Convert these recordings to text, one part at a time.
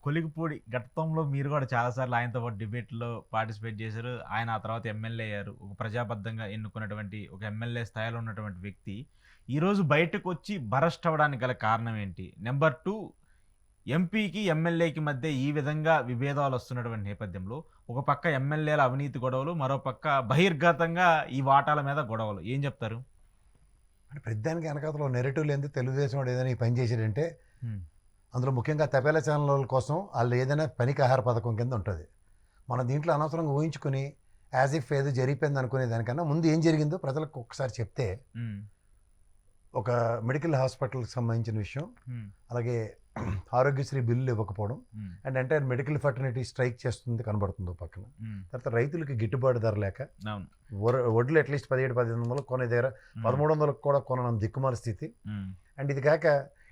కొలికిపూడి గతంలో మీరు కూడా చాలాసార్లు ఆయనతో పాటు డిబేట్‌లో పార్టిసిపేట్ చేశారు. ఆయన ఆ తర్వాత ఎమ్మెల్యే అయ్యారు. ఒక ప్రజాబద్ధంగా ఎన్నుకున్నటువంటి ఒక ఎమ్మెల్యే స్థాయిలో ఉన్నటువంటి వ్యక్తి, ఈరోజు బయటకొచ్చి బరస్ట్ అవ్వడానికి గల కారణం ఏంటి? నంబర్ 2 ఎంపీకి, ఎమ్మెల్యేకి మధ్య ఈ విధంగా విభేదాలొస్తున్నటువంటి నేపథ్యంలో, ఒక పక్క ఎమ్మెల్యేల అవినీతి గొడవలు, మరో పక్క బహిర్గతంగా ఈ వాటాల మీద గొడవలు. ఏం చెప్తారు? అంటే ప్రతిదానికి వెనకాతల నెరేటివ్ లేనిదే తెలుగుదేశం వాడు ఏదైనా ఈ పని చేశాడంటే హ్మ్. అందులో ముఖ్యంగా తపేలా ఛానల్ కోసం వాళ్ళు ఏదైనా పనికి ఆహార పథకం కింద ఉంటుంది. మనం దీంట్లో అనవసరంగా ఊహించుకుని యాజ్ ఇఫ్ ఏదో జరిగిపోయింది అనుకునే దానికన్నా ముందు ఏం జరిగిందో ప్రజలకు ఒక్కసారి చెప్తే హ్మ్. ఒక మెడికల్ హాస్పిటల్కి సంబంధించిన విషయం, హ్మ్. అలాగే ఆరోగ్యశ్రీ బిల్లు ఇవ్వకపోవడం హ్మ్. అండ్ ఎంటైర్ మెడికల్ ఫర్టర్నిటీ స్ట్రైక్ చేస్తుంది కనబడుతుంది పక్కన. హ్మ్. తర్వాత రైతులకి గిట్టుబాటు ధర లేక అవును. వడ్లు అట్లీస్ట్ 17,000-18,000 కొనే దగ్గర 1300 కూడా కొనడం దిక్కుమాల స్థితి. హ్మ్. అండ్ ఇది కాక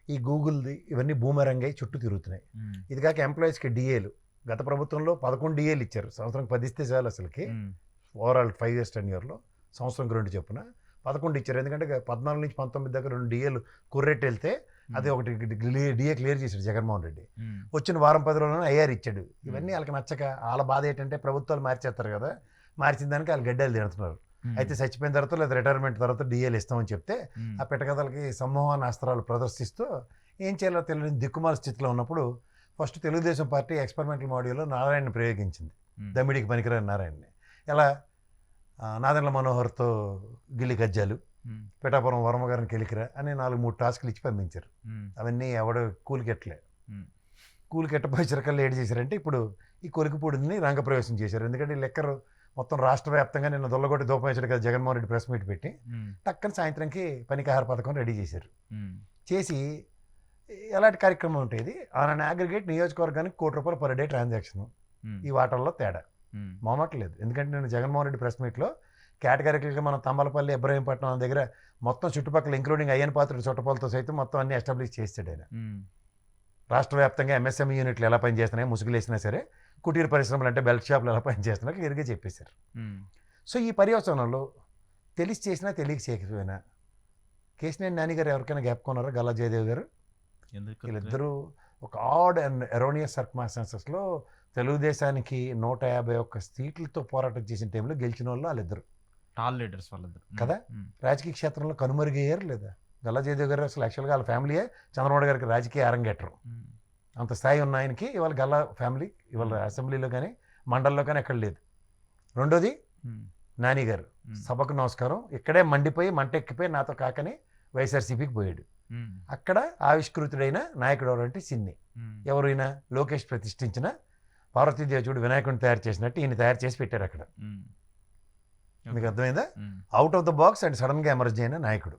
ఈ గూగుల్ది ఇవన్నీ బూమరంగై చుట్టూ తిరుగుతున్నాయి. హ్మ్. ఇది కాక ఎంప్లాయీస్కి డిఏలు గత ప్రభుత్వంలో 11 డిఏలు ఇచ్చారు. సంవత్సరానికి 10 ఇస్తే చాలు అసలుకి. హ్మ్. ఓవరాల్ 5 years టెన్యూర్లో సంవత్సరంకి 2 చొప్పున 11 ఇచ్చారు. ఎందుకంటే 14 నుంచి 19 దాకా 2 డిఏలు కుర్రెట్టు వెళ్తే అది ఒకటి డిఏ క్లియర్ చేశాడు జగన్మోహన్ రెడ్డి. హ్మ్. వచ్చిన వారం 10 రోజుల్లోనే ఐఆర్ ఇచ్చాడు. ఇవన్నీ వాళ్ళకి నచ్చక వాళ్ళ బాధ ఏంటంటే ప్రభుత్వాలు మార్చేస్తారు కదా, మార్చిన దానికి వాళ్ళు గడ్డలు తిడుతున్నారు. అయితే చచ్చిపోయిన తర్వాత లేదా రిటైర్మెంట్ తర్వాత డిఏలు ఇస్తామని చెప్తే ఆ పిట్టకథలకి సమ్మోహన అస్త్రాలు ప్రదర్శిస్తూ ఏం చేయాలో తెలియని దిక్కుమాల స్థితిలో ఉన్నప్పుడు ఫస్ట్ తెలుగుదేశం పార్టీ ఎక్స్పెరిమెంటల్ మాడ్యూల్లో నారాయణని ప్రయోగించింది. దమ్మిడికి పనికిరాని నారాయణని. ఎలా నాదెండ్ల మనోహర్తో గిల్లి గజ్జాలు, పిఠాపురం వర్మ గారిని కెలికిరా అని 4-3 టాస్క్లు ఇచ్చి పంపించారు. అవన్నీ ఎవడో కూలికెట్టలే. కూలికెట్టపోయి చిరకల్లు ఏడు చేశారంటే ఇప్పుడు ఈ కొలికిపూడిని రంగప్రవేశం చేశారు. ఎందుకంటే ఈ లెక్కరు మొత్తం రాష్ట్ర వ్యాప్తంగా నిన్న దొల్లగొట్టి దూపం వేసాడు కదా జగన్మోహన్ రెడ్డి ప్రెస్ మీట్ పెట్టి, టక్కన సాయంత్రంకి పనికాహార పథకం రెడీ చేశారు. చేసి ఎలాంటి కార్యక్రమం ఉంటుంది, ఆన్ అగ్రిగేట్ నియోజకవర్గానికి ₹1 పర్ డే ట్రాన్సాక్షన్. ఈ వాటల్లో తేడా మామట్లేదు. ఎందుకంటే నేను జగన్మోహన్ రెడ్డి ప్రెస్ మీట్లో కేటగిరీగా మనం తంబలపల్లి, ఇబ్రహీంపట్నం దగ్గర మొత్తం చుట్టుపక్కల ఇంక్లూడింగ్ అయ్యన్ పాత్రుడు చుట్టపాలతో సైతం మొత్తం అన్ని ఎస్టాబ్లిష్ చేస్తాడు ఆయన. రాష్ట్ర వ్యాప్తంగా ఎంఎస్ఎంఈ యూనిట్లు ఎలా పనిచేస్తున్నాయి, ముసుగులేసినా సరే కుటీర పరిశ్రమలు అంటే బెల్ట్ షాపులు ఎలా పనిచేస్తున్నాయి క్లియర్గా చెప్పేశారు. సో ఈ పర్యవసనంలో తెలిసి చేసినా తెలియక చేయకపోయినా కేశినేని నాని గారు ఎవరికైనా జ్ఞాపకున్నారా? గల్లా జయదేవ్ గారు, వీళ్ళిద్దరూ ఒక ఆడ్ అండ్ ఎరోనియస్ సర్కమ్స్టాన్సెస్లో తెలుగుదేశానికి 151 సీట్లతో పోరాటం చేసిన టైంలో గెలిచిన వాళ్ళు వాళ్ళిద్దరు టాల్ లీడర్స్ వాళ్ళిద్దరు కదా. రాజకీయ క్షేత్రంలో కనుమరుగయ్యారు లేదా? గల్లా జయదేవ్ గారు అసలు యాక్చువల్గా వాళ్ళ ఫ్యామిలీయే చంద్రబాబు గారికి రాజకీయ అరంగేట్రం. అంత స్థాయి ఉన్న ఆయనకి ఇవాళ గల్లా ఫ్యామిలీ ఇవాళ అసెంబ్లీలో కానీ మండల్లో కానీ ఎక్కడ లేదు. రెండోది నాని గారు సభకు నమస్కారం ఇక్కడే మండిపోయి మంటెక్కిపోయి నాతో కాకని వైఎస్ఆర్సీపీకి పోయాడు. అక్కడ ఆవిష్కృతుడైన నాయకుడు ఎవరంటే సిన్ని. ఎవరైనా లోకేష్ ప్రతిష్ఠించిన పార్వతీదేవుడు వినాయకుడిని తయారు చేసినట్టు ఈయన తయారు చేసి పెట్టారు అక్కడ. మీకు అర్థమైందా? Out of the box and సడన్గా ఎమర్జీ అయిన నాయకుడు.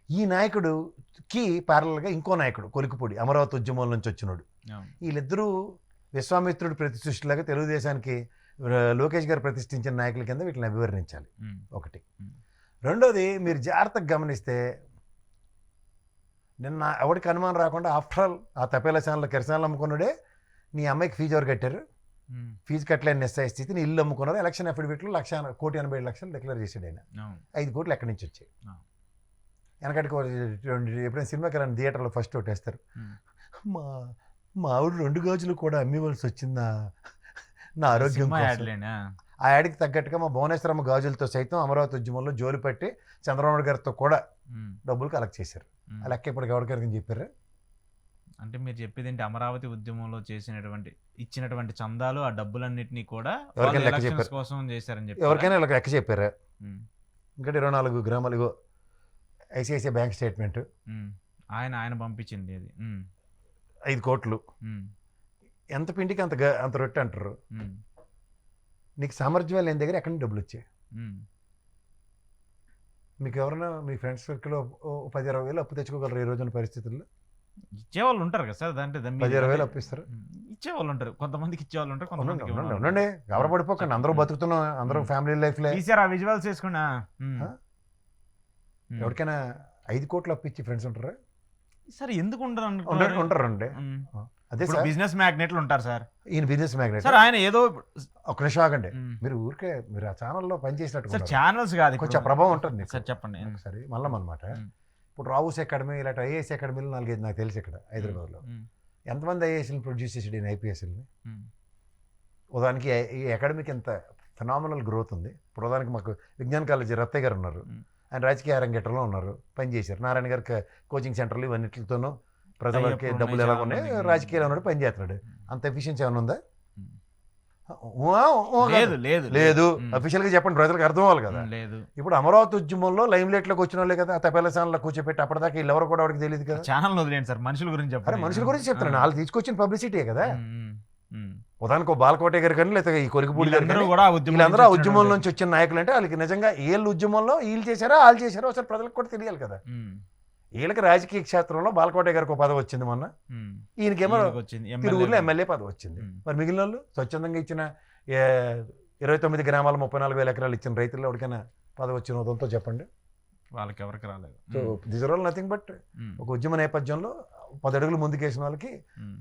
ఈ నాయకుడుకి ప్యారల్గా ఇంకో నాయకుడు కొలికిపూడి అమరావతి ఉద్యమం నుంచి వచ్చినోడు. వీళ్ళిద్దరూ విశ్వామిత్రుడు ప్రతిష్ఠిలాగా తెలుగుదేశానికి లోకేష్ గారు ప్రతిష్ఠించిన నాయకుల కింద వీటిని అభివర్ణించాలి. ఒకటి. రెండోది మీరు జాగ్రత్తగా గమనిస్తే నిన్న ఎవరికి అనుమానం రాకుండా ఆఫ్టర్ ఆల్ ఆ తపేలా ఛానల్లో కిరసనాలు అమ్ముకున్నాడే నీ అమ్మాయికి ఫీజు ఎవరు కట్టారు? ఫీజు కట్టలేని నిస్సాయ స్థితి నీ ఇల్లు అమ్ముకున్నారు. ఎలక్షన్ అఫిడవిట్లో 1,87,00,000 డిక్లేర్ చేశాడు ఆయన. 5 కోట్లు ఎక్కడి నుంచి వచ్చాయి? వెనకటికి ఎప్పుడైనా సినిమాకి వెళ్ళిన థియేటర్లో ఫస్ట్ ఒకటి వేస్తారు, మా ఆవిడ 2 గాజులు కూడా అమ్మివలసి వచ్చిందా నా ఆరోగ్యం. ఆ యాడ్కి తగ్గట్టుగా మా భువనేశ్వరమ్మ గాజులతో సైతం అమరావతి ఉద్యమంలో జోలు పెట్టి చంద్రబాబు గారితో కూడా డబ్బులు కలెక్ట్ చేశారు. ఆ లెక్క ఇప్పటికి ఎవరికైనా చెప్పారు? అంటే మీరు చెప్పేది ఏంటి, అమరావతి ఉద్యమంలో ఇచ్చినటువంటి చందాలు ఆ డబ్బులన్నింటినీ కూడా ఎలక్షన్స్ కోసం చేశారని చెప్పి ఎవరికైనా ఇలా లెక్క చెప్పారా? ఇంకా 24 గ్రామాలు ఇగో ఐసిఐసిఐ బ్యాంక్ స్టేట్మెంట్ ఆయన పంపించింది అది 5 కోట్లు. ఎంత పిండికి అంత రొట్టె అంటారు. నీకు సామర్థ్యం లేని దగ్గర ఎక్కడి నుంచి డబ్బులు వచ్చాయి? మీకు ఎవరైనా మీ ఫ్రెండ్స్ సర్కిల్లో 10-20 వేలు అప్పు తెచ్చుకోగలరు ఈ రోజున పరిస్థితుల్లో? ఇచ్చేవాళ్ళు ఉంటారు కదా సార్. అంటే 10-20 వేలు అప్పు ఇస్తారు. ఇచ్చేవాళ్ళు ఉంటారు, కొంతమందికి ఇచ్చేవాళ్ళు ఉంటారు. ఉండండి, గౌరవపడిపోకండి. అందరూ బతుకుతున్నాం, అందరూ ఫ్యామిలీ లైఫ్ లో విజువల్స్ చేసుకున్నా. ఎవరికైనా 5 కోట్లు అప్పు ఇచ్చి ఫ్రెండ్స్ ఉంటారా? సార్ ఎందుకు ఉంటారండి. అదే సార్, బిజినెస్ మ్యాగ్నెట్లు ఉంటారు సార్. ఈయన బిజినెస్ మ్యాగ్నెట్ సార్. ఆయన ఏదో ఒక నిమిషం ఆగండి. మీరు ఊరికే మీరు ఆ ఛానల్లో పనిచేసినట్టు సార్, ఛానల్స్ కాదు కొంచెం ప్రభావం ఉంటుంది సార్. చెప్పండి ఒకసారి. మళ్ళీ అనమాట ఇప్పుడు రావుస్ అకాడమీ ఇలాంటి ఐఏఎస్ అకాడమీలు 4-5 నాకు తెలుసు ఇక్కడ హైదరాబాద్లో. ఎంతమంది ఐఏఎస్ని ప్రొడ్యూస్ చేసాడు ఈయన ఐపీఎస్ని? ఉదాహరణకి ఈ అకాడమీకి ఎంత ఫినామినల్ గ్రోత్ ఉంది. ఇప్పుడు ఉదాహరణకి మాకు విజ్ఞాన కాలేజీ రత్తయ్య గారు ఉన్నారు, ఆయన రాజకీయ రంగేటంలో ఉన్నారు, పనిచేశారు. నారాయణ గారికి కోచింగ్ సెంటర్లు ఇవన్నిటితోనూ ప్రజలకి డబ్బులు ఎలా ఉన్నాయి, రాజకీయాలు ఉన్నాడు, పని చేస్తున్నాడు. అంత ఎఫిషియన్సీ ఏమైనా ఉందా? లేదు. అఫీషియల్ గా చెప్పండి, ప్రజలకు అర్థం అవ్వాలి కదా. ఇప్పుడు అమరావతి ఉద్యమంలో లైమ్ లైట్ లోకి వచ్చిన వాళ్ళే కదా తపెలసాన్లో కూర్చోపెట్టి అప్పటిదాకా వీళ్ళు ఎవరు కూడా వాడికి తెలియదు కదా. ఛానల్ వదిలేండి సార్, మనుషుల గురించి చెప్పండి. మనుషుల గురించి చెప్తాను, వాళ్ళు తీసుకొచ్చిన పబ్లిసిటీ కదా. ఉదాహరణకు బాలకోట గారు కానీ లేదా ఈ కొరికపూడి గారు వీళ్ళందరూ ఆ ఉద్యమం నుంచి వచ్చిన నాయకులు అంటే వాళ్ళకి నిజంగా వీళ్ళు ఉద్యమంలో వీళ్ళు చేశారా వాళ్ళు చేశారా ఒకసారి ప్రజలకు కూడా తెలియాలి కదా. వీళ్ళకి రాజకీయ క్షేత్రంలో బాలకోట గారికి ఒక పదవి వచ్చింది మొన్న, ఈయనకేమో తిరువురులో ఎమ్మెల్యే పదవి వచ్చింది. మరి మిగిలిన వాళ్ళు స్వచ్ఛందంగా ఇచ్చిన 29 గ్రామాల 34,000 ఎకరాలు ఇచ్చిన రైతుల్లో ఎవరికైనా పదవి వచ్చిన ఉదంతో చెప్పండి. వాళ్ళకి ఎవరికి రాలేదు. So this are all nothing but ఒక ఉద్యమ నేపథ్యంలో 10 అడుగులు ముందుకేసిన వాళ్ళకి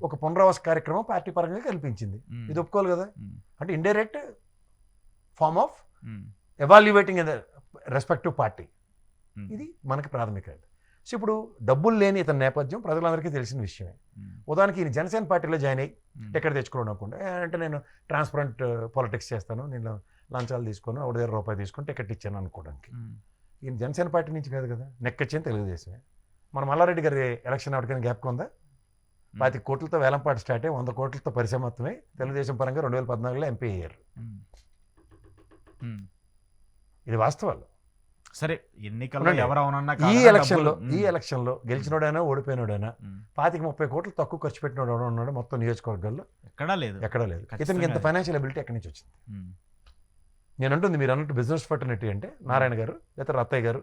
ఒక పునరావాస కార్యక్రమం పార్టీ పరంగా కల్పించింది. ఇది ఒప్పుకోవాలి కదా. అంటే indirect form of evaluating respective party. ఇది మనకి ప్రాథమిక. సో ఇప్పుడు డబ్బులు లేని ఇతని నేపథ్యం ప్రజలందరికీ తెలిసిన విషయమే. ఉదాహరణకి ఈయన జనసేన పార్టీలో జాయిన్ అయ్యి టికెట్ తెచ్చుకోవడం అనుకుంటే అంటే నేను ట్రాన్స్పరెంట్ పాలిటిక్స్ చేస్తాను, నేను లంచాలు తీసుకొని ఒకటి రూపాయి తీసుకొని టికెట్ ఇచ్చాను అనుకోవడానికి. ఈయన జనసేన పార్టీ నుంచి కాదు కదా, నెక్కొచ్చేది తెలుగుదేశమే. మన మల్లారెడ్డి గారి ఎలక్షన్ ఎవరికైనా గ్యాప్ ఉందా? 25 కోట్లతో వేలంపాటు స్టార్ట్ అయ్యి 100 కోట్లతో పరిసమాప్తమై తెలుగుదేశం పరంగా 2014లో ఎంపీ అయ్యారు. ఇది వాస్తవాలు. సరే, ఎన్నికల్లో ఎవరు అవునన్నా ఈ ఎలక్షన్లో గెలిచినోడైనా ఓడిపోయినోడైనా 25-30 కోట్లు తక్కువ ఖర్చు పెట్టినోడు ఉన్నాడు మొత్తం నియోజకవర్గాల్లో? ఎక్కడా లేదు. ఇతనికి ఇంత ఫైనాన్షియల్ అబిలిటీ ఎక్కడి నుంచి వచ్చింది? నేను అంటుంది మీరు అన్నట్టు బిజినెస్ ఫర్టర్నిటీ అంటే నారాయణ గారు లేదా రత్తయ్య గారు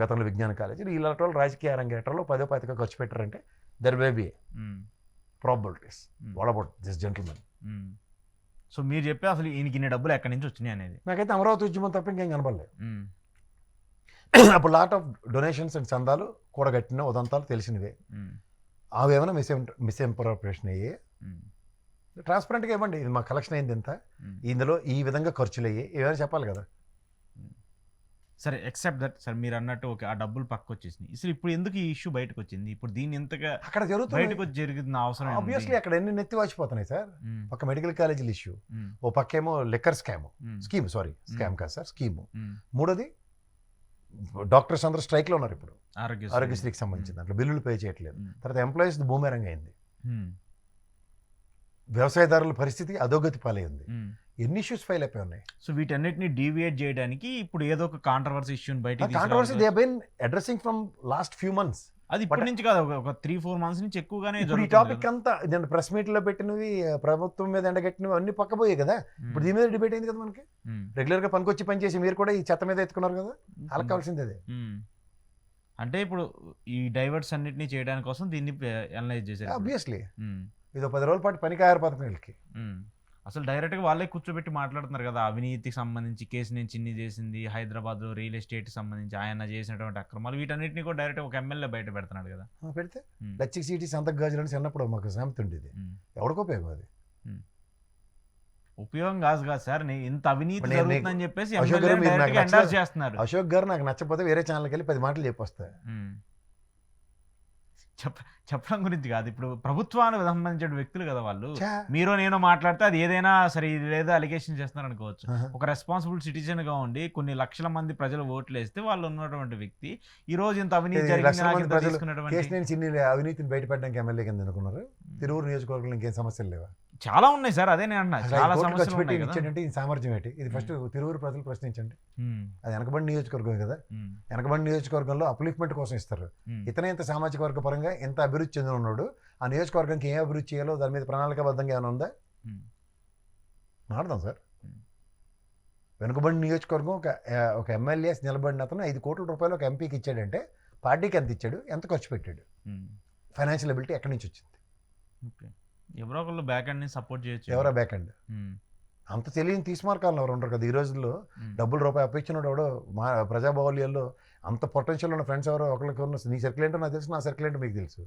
గతంలో విజ్ఞాన కాలేజీ ఇలాంటి వాళ్ళు రాజకీయ రంగేటంలో 10-15 ఖర్చు పెట్టారంటే there may be probabilities. What about this gentlemen? So మీరు చెప్పే అసలు ఈయనకి ఇన్ని డబ్బులు ఎక్కడి నుంచి వచ్చినాయి అనేది నాకైతే అమరావతి ఉద్యమం తప్ప ఇంకేం కనబడలేదు. అప్పుడు లాట్ ఆఫ్ డొనేషన్స్ అండ్ చందాలు కూడగట్టిన ఉదంతాలు తెలిసినవే. అవి ఏమైనా మిస్ఇంప్రపరేషన్ అయ్యి ట్రాన్స్పరెంట్గా ఇవ్వండి, ఇది మా కలెక్షన్ అయింది ఎంత, ఇందులో ఈ విధంగా ఖర్చులు అయ్యి ఏమైనా చెప్పాలి కదా. సరే, ఎక్సెప్ట్ దట్ సార్ మీరు అన్నట్టు ఆ డబ్బులు పక్కకు వచ్చేసింది. అసలు ఇప్పుడు ఎందుకు ఈ ఇష్యూ బయటకు వచ్చింది? ఇప్పుడు దీన్ని ఎంతగా అక్కడ జరుగుతుంది బయటకు వచ్చి జరిగిన అవసరం ఆబ్వియస్లీ అక్కడ ఎన్ని నెత్తి వాచిపోతున్నాయి సార్. పక్క మెడికల్ కాలేజీల ఇష్యూ, ఓ పక్కేమో లిక్కర్ స్కామ్ కాదు సార్, స్కీము. మూడోది డాక్టర్స్ అందరూ స్ట్రైక్లో ఉన్నారు ఇప్పుడు ఆరోగ్యశ్రీకి సంబంధించి, దాంట్లో బిల్లులు పే చేయట్లేదు. తర్వాత ఎంప్లాయీస్ భూమేరంగా అయింది, వ్యవసాయదారుల పరిస్థితి అధోగతి పాలైంది. ఎన్ని ఇష్యూస్ ఫైల్ అయిపోయి ఉన్నాయి. సో వీటన్నిటిని డీవియేట్ చేయడానికి ఇప్పుడు ఏదో ఒక కాంట్రవర్సీ ఇష్యూని బయట controversy they have been addressing from last few months. అది ఇప్పటి నుంచి కాదు, ఒక 3-4 months నుంచి ఎక్కువగానే ఈ టాపిక్ అంతా నేను ప్రెస్ మీట్ లో పెట్టినవి, ప్రభుత్వం మీద ఎండగట్టినవి అన్ని పక్కపోయాయి కదా. ఇప్పుడు దీని మీద డిబేట్ అయింది కదా మనకి. రెగ్యులర్ గా పనికొచ్చి పనిచేసి మీరు కూడా ఈ చెత్త మీద ఎత్తుకున్నారు కదా, అలా కావాల్సింది అదే. అంటే ఇప్పుడు ఈ డైవర్ట్స్ అన్నిటిని చేయడానికి కోసం దీన్ని అనలైజ్ చేశారు. ఆబ్వియస్లీ ఇది 10 రోజుల పాటు పనికి ఆరిపోతుంది వీళ్ళకి. అసలు డైరెక్ట్గా వాళ్ళే కూర్చోబెట్టి మాట్లాడుతున్నారు కదా, అవినీతికి సంబంధించి కేసు నేను చిన్ని చేసింది, హైదరాబాద్లో రియల్ ఎస్టేట్ సంబంధించి ఆయన చేసినటువంటి అక్రమాలు, వీటన్నిటిని కూడా డైరెక్ట్ ఒక ఎమ్మెల్యే బయట పెడుతున్నాడు కదా. పెడితే లచ్చికి సీటీ సంతకు గాజులని చిన్నప్పుడు మాకు సామెత ఉండేది, ఎవరికి ఉపయోగం అది? ఉపయోగం కాదు సార్, ఇంత అవినీతి జరుగుతుందని చెప్పేసి చేస్తున్నారు. అశోక్ గారు నాకు నచ్చకపోతే వేరే ఛానల్కి వెళ్ళి 10 మాటలు చెప్పొస్తా. చెప్పడం గురించి కాదు, ఇప్పుడు ప్రభుత్వానికి సంబంధించిన వ్యక్తులు కదా వాళ్ళు. మీరు నేను మాట్లాడితే అది ఏదైనా సరే లేదా అలిగేషన్ చేస్తున్నారు అనుకోవచ్చు. ఒక రెస్పాన్సిబుల్ సిటిజన్ గా ఉండి కొన్ని లక్షల మంది ప్రజలు ఓట్లు వేస్తే వాళ్ళు ఉన్నటువంటి వ్యక్తి ఈ రోజు ఇంత అవినీతి అవినీతిని బయటపడడానికి ఎమ్మెల్యే కింద అనుకున్నారు. తిరువురు నియోజకవర్గంలో ఇంకేం సమస్యలు లేవా? చాలా ఉన్నాయి సార్, అదే నేను అన్నా, చాలా సమస్యలు ఉన్నాయి. ఇచ్చాడంటే ఈ సామర్థ్యం ఏంటి? ఇది ఫస్ట్ తిరువురు ప్రజలు ప్రశ్నించండి. అది వెనకబడి నియోజకవర్గం కదా, వెనకబడి నియోజకవర్గంలో అప్లిఫ్మెంట్ కోసం ఇస్తారు. ఇతనే ఇంత సామాజిక వర్గ పరంగా ఎంత అభివృద్ధి చెందిన ఉన్నాడు, ఆ నియోజకవర్గానికి ఏం అభివృద్ధి చేయాలో దాని మీద ప్రణాళికాబద్ధంగా ఏమైనా ఉందా? మాట్లాడదాం సార్. వెనుకబడి నియోజకవర్గం ఒక ఎమ్మెల్యే నిలబడిన అతను 5 కోట్ల రూపాయలు ఒక ఎంపీకి ఇచ్చాడంటే పార్టీకి ఎంత ఇచ్చాడు, ఎంత ఖర్చు పెట్టాడు, ఫైనాన్షియల్ అబిలిటీ ఎక్కడి నుంచి వచ్చింది? ఎవరో ఒకళ్ళు బ్యాక్ అండ్ సపోర్ట్ చేయొచ్చు. ఎవరో బ్యాక్ అండ్ అంత తెలియని తీసుమార్కాలను ఎవరు ఉంటారు కదా ఈ రోజుల్లో. డబ్బులు రూపాయి అప్పించినోడు ఎవడో మా ప్రజాబాహుల్యాల్లో అంత పొటెన్షియల్ ఉన్న ఫ్రెండ్స్ ఎవరో ఒకరికి ఉన్న. నీ సర్కిల్ ఏంటో నాకు తెలుసు, నా సర్కిల్ ఏంటో మీకు తెలుసు.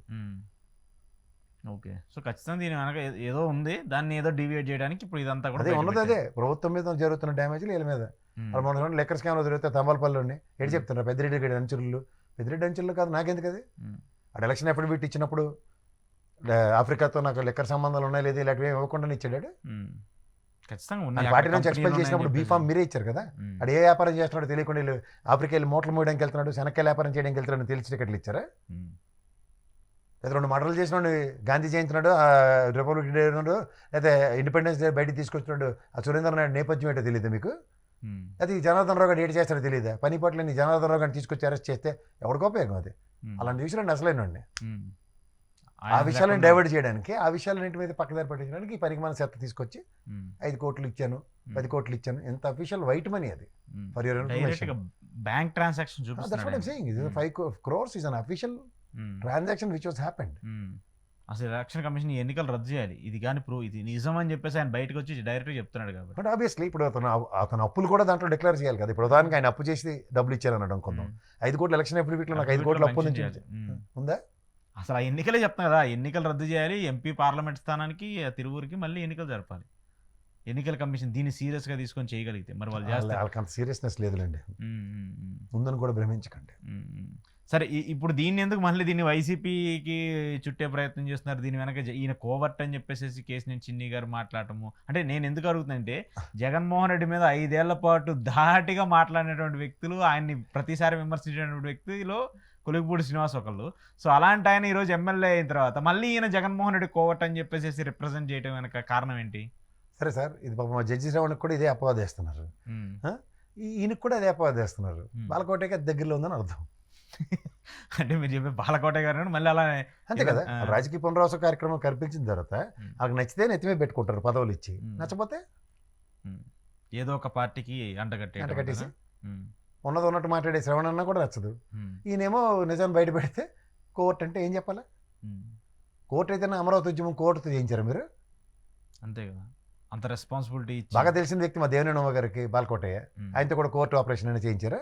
ఓకే, సో ఖచ్చితంగా దీని వెనక ఏదో ఉంది, దాన్ని ఏదో డివియేట్ చేయడానికి ఇప్పుడు ఇదంతా కూడా అదే ఉన్నది. అదే ప్రభుత్వం మీద జరుగుతున్న డ్యామేజ్లు వీళ్ళ మీద. మన లెక్కర్ స్కామ్లో జరిగితే తంబాలపల్లిలోనే ఏడు చెప్తున్నారు, పెద్దిరెడ్డి అంచులు కాదు నాకెందుకు అది. అక్కడ ఎలక్షన్ అఫిడవిట్ ఇచ్చినప్పుడు ఆఫ్రికాతో నాకు లెక్కర్ సంబంధాలు ఉన్నాయి లేదు ఇలాంటివి ఇవ్వకుండా ఇచ్చాడు. ఖచ్చితంగా ఆయన ఉన్నాయి. పార్టీ అక్కడ నుంచి ఎక్స్పెల్ కంపెనీలు చేసినప్పుడు ఉన్నాయని బీఫామ్ చెప్పేసి. మీరే ఇచ్చారు కదా. ఉమ్. అక్కడ ఏ వ్యాపారం చేస్తున్నాడో తెలియకుండా వీళ్ళు ఆఫ్రికా వెళ్ళి మూటలు మోయడానికి వెళ్తున్నాడు, శనక్కాయలు వ్యాపారం చేయడానికి వెళ్తున్నాడు తెలిసి టికెట్లు ఇచ్చారా? ఉమ్. లేదా 2 మర్డర్లు చేసినాడు, గాంధీ జయంతినాడు, రిపబ్లిక్ డే నాడు, లేదా ఇండిపెండెన్స్ డే బయటికి తీసుకొచ్చినాడు, ఆ సురేంద్ర నాయుడు నేపథ్యం ఏంటో తెలియదు మీకు? ఉమ్. అది జనార్దన్ రావు గారు ఏడు చేస్తాడో తెలియదా? పని పట్లని జనార్దన్ రావు గారిని తీసుకొచ్చి అరెస్ట్ చేస్తే ఎవరికి ఉపయోగం అది? ఉమ్. అలాంటి విషయాలు అసలైనండి. ఉమ్. ఆ ఆయన విషయాలను లేకుండా- డైవర్ట్ చేయడానికి, ఆ విషయాలన్నింటి మీద పక్కదారి పట్టించడానికి ఈ పనికి మన చెత్త తీసుకొచ్చి ఉమ్. 5 కోట్లు ఇచ్చాను, 10 కోట్లు ఇచ్చాను, ఎంత అఫీషియల్ వైట్ మనీ అది. ఉమ్. For your direct information. గా bank transaction That's what I'm చూపిస్తున్నాడు. saying. 5 crores is an official um. transaction which was happened. ఉమ్. అసలు ఎలక్షన్ కమిషన్ ఈ ఎన్నికలు రద్దు చేయాలి, ఇది కానీ ప్రూవ్ ఇది నిజం అని చెప్పేసి ఆయన బయటకు వచ్చి డైరెక్ట్ చెప్తున్నాడు కాబట్టి. బట్ ఆబ్వియస్లీ ఇప్పుడు అతను అప్పులు కూడా దాంట్లో డిక్లేర్ చేయాలి కదా. ఇప్పుడు ఉదాహరణకి ఆయన అప్పు చేసి డబ్బులు ఇచ్చారు అనడం కొందాం. ఉమ్. 5 కోట్ల ఎలక్షన్ అఫిడవిట్లో నాకు 5 కోట్ల అప్పు నుంచి ఉందా? అసలు ఆ ఎన్నికలే చెప్తున్నా కదా, ఎన్నికలు రద్దు చేయాలి, ఎంపీ పార్లమెంట్ స్థానానికి ఆ తిరువురికి మళ్ళీ ఎన్నికలు జరపాలి. ఎన్నికల కమిషన్ దీన్ని సీరియస్ గా తీసుకొని చేయగలిగితే మరి వాళ్ళు చేస్తారు. వాళ్ళకి అంత సీరియస్నెస్ లేదులేండి, ఉందని కూడా భ్రమించకండి. సరే ఇప్పుడు దీన్ని ఎందుకు మళ్ళీ దీన్ని వైసీపీకి చుట్టే ప్రయత్నం చేస్తున్నారు? దీని వెనక ఈయన కోవర్ట్ అని చెప్పేసి కేసినేని చిన్ని గారు మాట్లాడటము అంటే నేను ఎందుకు అడుగుతుందంటే, జగన్మోహన్ రెడ్డి మీద 5 ఏళ్ల పాటు ధాటిగా మాట్లాడినటువంటి వ్యక్తులు, ఆయన్ని ప్రతిసారి విమర్శించినటువంటి వ్యక్తులు కొలిగిపూడి శ్రీనివాస్ ఒకళ్ళు. సో అలాంటి ఆయన ఈరోజు ఎమ్మెల్యే అయిన తర్వాత మళ్ళీ ఈయన జగన్మోహన్ రెడ్డి కోవర్ట్ అని చెప్పేసి రిప్రజెంట్ చేయడం వెనక కారణం ఏంటి? సరే సార్, ఇది పాపం మా జడ్జి శ్రావణ్కి కూడా ఇదే అపవాదం వేస్తున్నారు, ఈయనకు కూడా అదే అపవాదం వేస్తున్నారు. బాలకోటకి అది దగ్గరలో ఉందని అర్థం. అంటే మీరు చెప్పే బాలకోట గారు మళ్ళీ అలా అంతే కదా. రాజకీయ పునరావాస కార్యక్రమం కల్పించిన తర్వాత వాళ్ళకి నచ్చితే నెత్తిమే పెట్టుకుంటారు పదవులు ఇచ్చి, నచ్చపోతే ఏదో ఒక పార్టీకి అంటగట్టేసి ఉన్నది ఉన్నట్టు మాట్లాడే శ్రవణ్ అన్నా కూడా నచ్చదు. ఈయనేమో నిజాన్ని బయట పెడితే కోర్టు అంటే ఏం చెప్పాలా? కోర్టు అయితేనే అమరావతి ఉద్యమం కోర్టుతో చేయించారు మీరు? అంతే కదా, అంత రెస్పాన్సిబిలిటీ బాగా తెలిసిన వ్యక్తి మా దేవినేనమ్మ గారికి బాలకోటయ్య, ఆయనతో కూడా కోర్టు ఆపరేషన్ అని చేయించారా?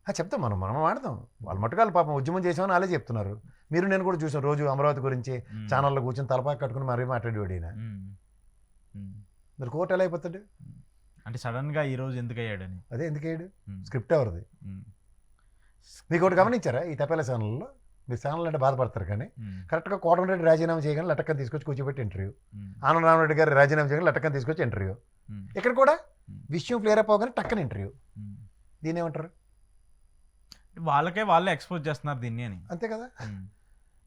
చెప్తాం మనం మాడతాం. వాళ్ళ మట్టుకాలు పాపం ఉద్యమం చేసామని వాళ్ళే చెప్తున్నారు. మీరు నేను కూడా చూసాం, రోజు అమరావతి గురించి ఛానల్లో కూర్చొని తలపాక కట్టుకుని మరీ మాట్లాడేవాడు ఈయన. మీరు కోర్టు ఎలా అయిపోతాడు అంటే సడన్ గా ఈ రోజు ఎందుకు అయ్యాడని? అదే ఎందుకు అయ్యాడు? స్క్రిప్ట్ ఎవరిది? మీకు ఒకటి గమనించారా ఈ తపేల ఛానల్లో? మీరు ఛానల్ అంటే బాధపడతారు కానీ కరెక్ట్గా కోటమిరెడ్డి రాజీనామా చేయగానే లటక్కని తీసుకొచ్చి కూర్చోబెట్టి ఇంటర్వ్యూ, ఆనంద రామరెడ్డి గారు రాజీనామా చేయగానే లటక్కని తీసుకొచ్చి ఇంటర్వ్యూ, ఇక్కడ కూడా విషయం క్లియర్ అయిపోగానే టక్కని ఇంటర్వ్యూ. దీన్ని ఏమంటారు? వాళ్ళే ఎక్స్పోజ్ చేస్తున్నారు దీన్ని అని. అంతే కదా.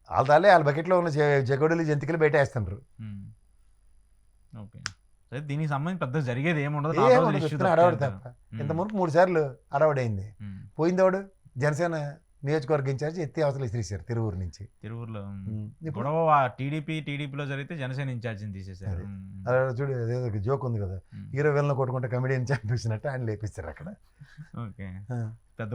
వాళ్ళ బకెట్లో ఉన్న జగడులు జంతికలు బయట వేస్తున్నారు. ఓకే, దీనికి సంబంధించి పెద్ద జరిగేది ఏముండదు, అడవాడు తప్ప. ఇంత మునుపు 3 సార్లు అడవాడైంది. పోయిందోడు జనసేన నియోజకవర్గ ఇన్ఛార్జ్ ఎత్తి అవతల ఇసిరేశారు తిరువురు నుంచి. తిరువురులో గొడవ టీడీపీలో జరిగితే జనసేన ఇన్ఛార్జిని తీసేశారు. చూడు అదేదో జోక్ ఉంది కదా, హీరో వెళ్ళను కొట్టుకుంటే కమెడియన్ చంపేసినట్టు ఆయన లేపిస్తారు అక్కడ. ఓకే, పెద్ద